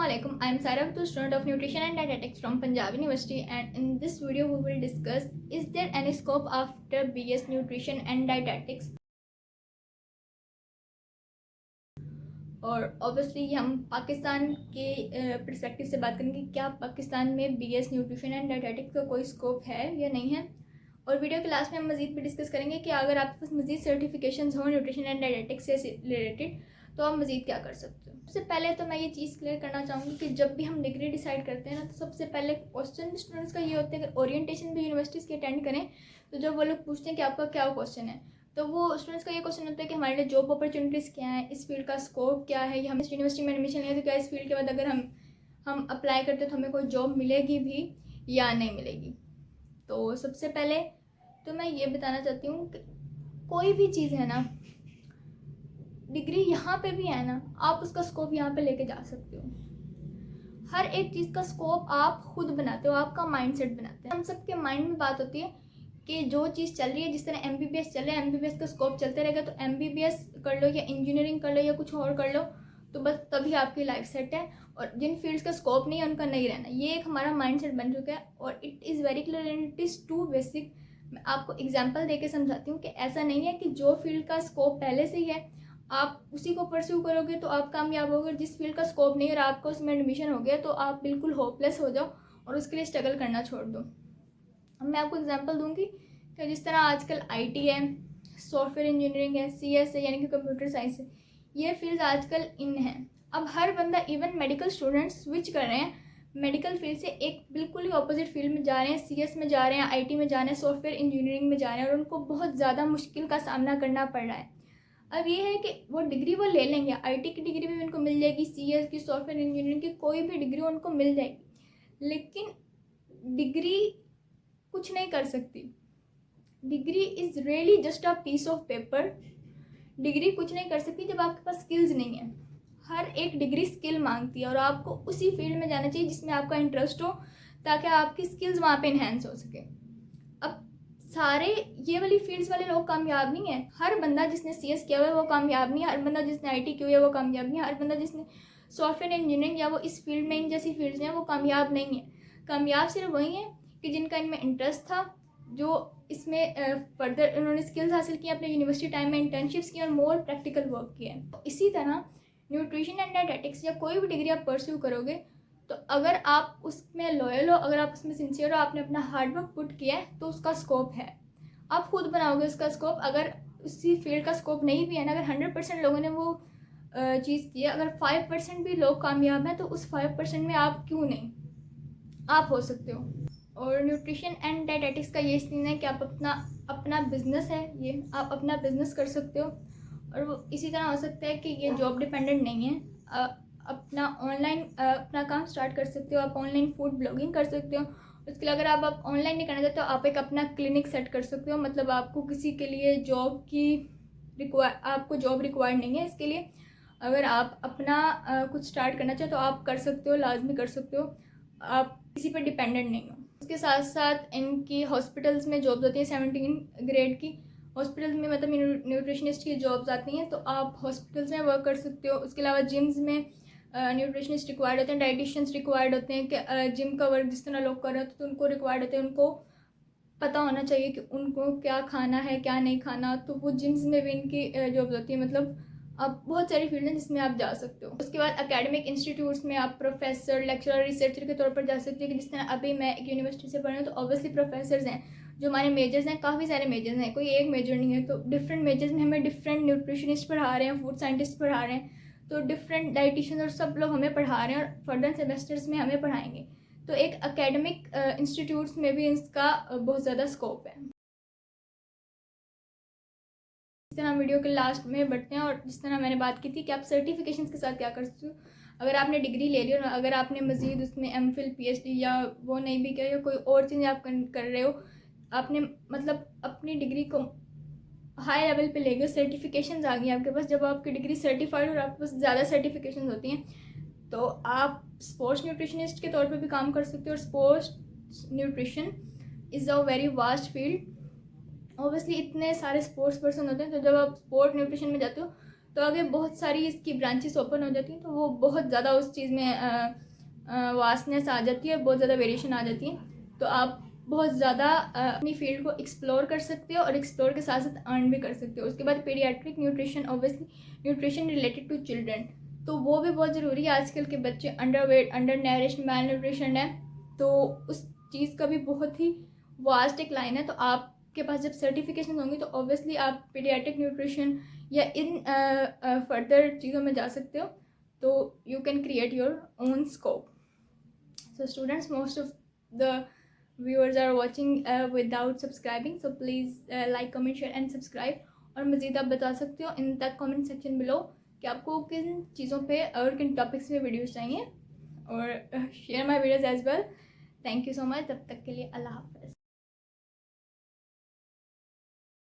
Assalamualaikum. I am Sarah, student of Nutrition and Dietetics from Punjab University, and in this video we will discuss, is there any scope after BS Nutrition and Dietetics? और obviously हम पाकिस्तान के perspective से बात करेंगे, क्या पाकिस्तान में BS nutrition and dietetics का कोई स्कोप है या नहीं है। और वीडियो के लास्ट में हम मज़ीद भी डिस्कस करेंगे कि अगर आपके पास मज़ीद सर्टिफिकेशंस हो न्यूट्रिशन एंड डाइटेटिक्स से रिलेटेड तो आप मज़ीद क्या कर सकते हो। सबसे पहले तो मैं ये चीज़ क्लियर करना चाहूँगी कि जब भी हम डिग्री डिसाइड करते हैं ना, तो सबसे पहले क्वेश्चन स्टूडेंट्स का ये होता है कि ओरिएंटेशन भी यूनिवर्सिटीज़ की अटेंड करें तो जब वो लोग पूछते हैं कि आपका क्या क्वेश्चन है, तो वो स्टूडेंट्स का ये क्वेश्चन होता है कि हमारे लिए जॉब अपॉर्चुनिटीज़ क्या है, इस फील्ड का स्कोप क्या है, या हम इस यूनिवर्सिटी में एडमिशन लें तो क्या इस फील्ड के बाद अगर हम अप्लाई करते हैं तो हमें कोई जॉब मिलेगी भी या नहीं मिलेगी। तो सबसे पहले तो मैं ये बताना चाहती हूँ कि कोई भी चीज़ है ना, डिग्री यहाँ पे भी है ना, आप उसका स्कोप यहाँ पे लेके जा सकते हो। हर एक चीज़ का स्कोप आप खुद बनाते हो, आपका माइंडसेट बनाते हैं। हम सबके माइंड में बात होती है कि जो चीज़ चल रही है, जिस तरह MBBS चल रहा है, MBBS का स्कोप चलते रहेगा, तो MBBS कर लो या इंजीनियरिंग कर लो या कुछ और कर लो, तो बस तभी आपकी लाइफ सेट है। और जिन फील्ड्स का स्कोप नहीं है उनका नहीं रहना, ये एक हमारा माइंडसेट बन चुका है और it is very clear and it is too basic. मैं आपको एग्जाम्पल दे के समझाती हूँ कि ऐसा नहीं है कि जो फील्ड का स्कोप पहले से ही है आप उसी को परस्यू करोगे तो आप कामयाब होगे। जिस फील्ड का स्कोप नहीं है और आपको उसमें एडमिशन हो गया तो आप बिल्कुल होपलेस हो जाओ और उसके लिए स्ट्रगल करना छोड़ दो। अब मैं आपको एग्जांपल दूंगी कि जिस तरह आजकल IT है, सॉफ्टवेयर इंजीनियरिंग है, CS है यानी कि कंप्यूटर साइंस है, ये फील्ड आजकल इन है। अब हर बंदा, इवन मेडिकल स्टूडेंट स्विच कर रहे हैं मेडिकल फील्ड से एक बिल्कुल ही ऑपोजिट फील्ड में जा रहे हैं, CS में जा रहे हैं, IT में जा रहे हैं, सॉफ्टवेयर इंजीनियरिंग में जा रहे हैं और उनको बहुत ज़्यादा मुश्किल का सामना करना पड़ रहा है। अब ये है कि वो डिग्री वो ले लेंगे, IT की डिग्री भी उनको मिल जाएगी, CS की, सॉफ्टवेयर इंजीनियरिंग की, कोई भी डिग्री उनको मिल जाएगी, लेकिन डिग्री कुछ नहीं कर सकती। Degree is really just a piece of paper. Degree कुछ नहीं कर सकती जब आपके पास स्किल्स नहीं है। हर एक डिग्री स्किल मांगती है और आपको उसी फील्ड में जाना चाहिए जिसमें आपका इंटरेस्ट हो, ताकि आपकी स्किल्स वहाँ पे इन्हेंस हो सके। अब सारे ये वाली फील्ड्स वाले लोग कामयाब नहीं है। हर बंदा जिसने CS किया हुआ है वो कामयाब नहीं है, हर बंदा जिसने IT किया हुआ है वो कामयाब नहीं है, हर बंदा जिसने सॉफ्टवेयर इंजीनियरिंग या वो इस फील्ड में इन जैसी फील्ड्स हैं वो कामयाब नहीं है। कामयाब सिर्फ वही है कि जिनका इनमें इंटरेस्ट था, जो इसमें फर्दर उन्होंने स्किल्स हासिल की, अपने यूनिवर्सिटी टाइम में इंटर्नशिप्स की और मोर प्रैक्टिकल वर्क किया है। तो इसी तरह न्यूट्रिशन एंड डाइटेटिक्स या कोई भी डिग्री आप परस्यू करोगे तो अगर आप उसमें लॉयल हो, अगर आप उसमें सिंसियर हो, आपने अपना हार्डवर्क पुट किया है तो उसका स्कोप है। आप खुद बनाओगे उसका स्कोप। अगर उसी फील्ड का स्कोप नहीं भी है ना, अगर 100% लोगों ने वो चीज़ की है, अगर 5% भी लोग कामयाब हैं तो उस 5% में आप क्यों नहीं, आप हो सकते हो। और न्यूट्रिशन एंड डाइटेटिक्स का ये सीन है कि आप अपना बिजनेस है, ये आप अपना बिजनेस कर सकते हो। और वो इसी तरह हो सकता है कि ये जॉब डिपेंडेंट नहीं है, अपना ऑनलाइन अपना काम स्टार्ट कर सकते हो। आप ऑनलाइन फूड ब्लॉगिंग कर सकते हो। उसके लिए अगर आप ऑनलाइन नहीं करना चाहते तो आप एक अपना क्लिनिक सेट कर सकते हो। मतलब आपको किसी के लिए आपको जॉब रिक्वायर्ड नहीं है इसके लिए। अगर आप अपना कुछ स्टार्ट करना चाहो तो आप कर सकते हो, लाजमी कर सकते हो, आप किसी पर डिपेंडेंट नहीं हो। उसके साथ साथ इनकी हॉस्पिटल्स में जॉब्स होती हैं 17 ग्रेड की हॉस्पिटल्स में, मतलब न्यूट्रिशनिस्ट की जॉब्स आती हैं तो आप हॉस्पिटल्स में वर्क कर सकते हो। उसके अलावा जिम्स में न्यूट्रिशनिस्ट रिक्वायर्ड होते हैं, डाइटिशियंस रिक्वायर्ड होते हैं कि जिम का वर्क जिस तरह लोग कर रहे होते हैं तो उनको रिक्वायर्ड होते हैं। उनको पता होना चाहिए कि उनको क्या खाना है क्या नहीं खाना, तो वो जिम्स में भी इनकी जॉब्स होती है। मतलब अब बहुत सारी फील्ड हैं जिसमें आप जा सकते हो। उसके बाद एकेडमिक इंस्टीट्यूट्स में आप प्रोफेसर, लेक्चरर, रिसर्चर के तौर पर जा सकते हो कि जिस तरह अभी मैं एक यूनिवर्सिटी से पढ़ रही हूँ तो ऑब्वियसली प्रोफेसर्स हैं जो हमारे मेजर्स हैं, काफ़ी सारे मेजर्स हैं, कोई एक मेजर नहीं है। तो डिफरेंट मेजर्स में हमें डिफरेंट न्यूट्रिशनिस्ट पढ़ा रहे हैं, फूड साइंटिस्ट पढ़ा रहे हैं, तो डिफरेंट डाइटिशियन और सब लोग हमें पढ़ा रहे हैं और फर्दर सेमेस्टर्स में हमें पढ़ाएंगे। तो एक एकेडमिक इंस्टीट्यूट्स में भी इसका बहुत ज़्यादा स्कोप है। जिस तरह वीडियो के लास्ट में बढ़ते हैं और जिस तरह मैंने बात की थी कि आप सर्टिफिकेशंस के साथ क्या कर सकते हो। अगर आपने डिग्री ले ली और अगर आपने मज़ीद उसमें MPhil PhD या वो नहीं भी किया या कोई और चीज़ आप कर रहे हो, आपने मतलब अपनी डिग्री को हाई लेवल पे ले गए, सर्टिफिकेशंस आ गई आपके पास। जब आपकी डिग्री सर्टिफाइड और आपके पास ज़्यादा सर्टिफिकेशंस होती हैं तो आप स्पोर्ट्स न्यूट्रिशनिस्ट के तौर पे भी काम कर सकते हो। और sports nutrition is a very vast field. Obviously इतने सारे स्पोर्ट्स पर्सन होते हैं, तो जब आप स्पोर्ट न्यूट्रिशन में जाते हो तो आगे बहुत सारी इसकी ब्रांचेस ओपन हो जाती हैं, तो वो बहुत ज़्यादा उस चीज़ में वास्टनेस आ जाती है, बहुत ज़्यादा वेरिएशन आ जाती है। तो आप बहुत ज़्यादा अपनी फील्ड को एक्सप्लोर कर सकते हो और एक्सप्लोर के साथ साथ अर्न भी कर सकते हो। उसके बाद paediatric nutrition, obviously nutrition related to children, तो वो भी बहुत ज़रूरी है। आजकल के बच्चे underweight, undernourished, malnutrition है, तो उस चीज़ का भी बहुत ही वास्ट एक लाइन है। तो आपके पास जब सर्टिफिकेशन होंगी तो ऑब्वियसली आप पीडियाट्रिक न्यूट्रिशन या इन फर्दर चीज़ों में जा सकते हो, तो you can create your own scope. So students, most of the viewers are watching without subscribing, so please like, comment, share and subscribe। और मज़ीद आप बता सकते हो in the comment section below कि आपको किन चीज़ों पे और किन टॉपिक्स पे वीडियोस चाहिए, और share my videos as well. Thank you so much. तब तक के लिए अल्लाह हाफ़िज़।